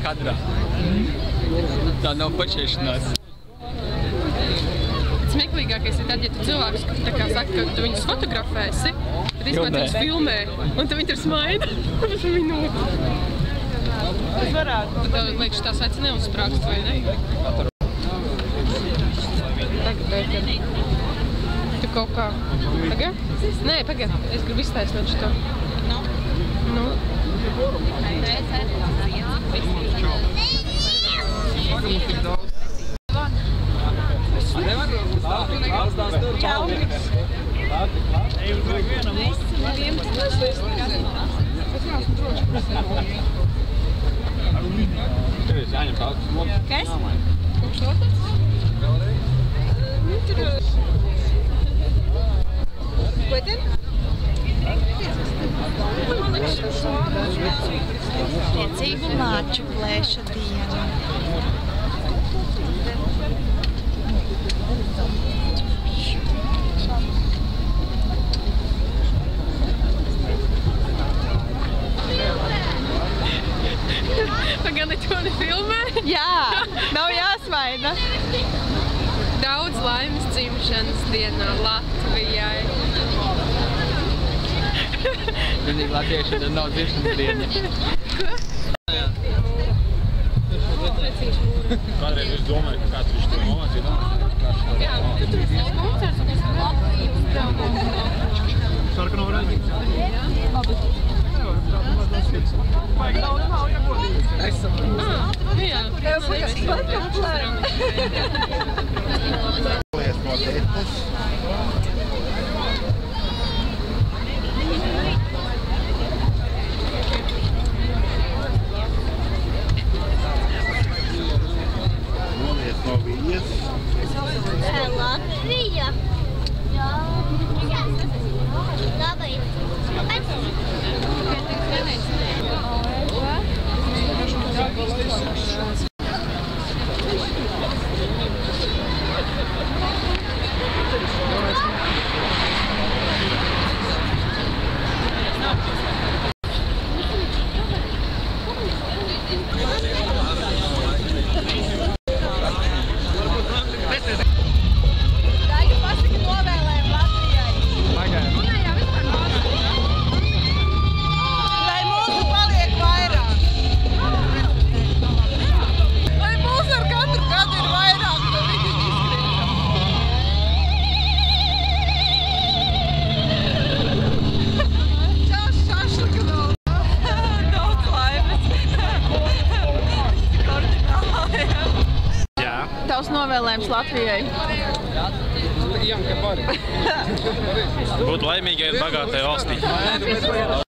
kadrā. Tā nav pačiešanās. Smieklīgākais ir tad, ja tu cilvēkus tā kā saka, ka tu viņus fotografēsi, tad īstenībā tu viņus filmē, un tu viņi tur smaida uz minūti. Tas varētu. Tad tev liekas, tās acis neuzsprākst, vai ne? Tagad. Tu kaut kā... Pagad? Nē, pagad. Es gribu iztaisnot šito. Nu. Kas? Ko ten? Priecīgu māču plēša dienu. Pagani, tu mani filmē? Jā, nav jāsmaida. Daudz laimes dzimšanas dienā Latvijai. Vienīgi latvieši tad nav dzimšanas diena. Ko? Kādreiz es domāju, ka kāds viņš tur nomācīja. Jā, tu tur esi koncerts, un es Latviju uzbraukumu. Sarkano varētu būt? Labi. Vajag daudz nav iegodīgi. Jā. Latvija. Jā. Labi. Tavs novēlējums Latvijai? Būt laimīgai un bagātai valstī.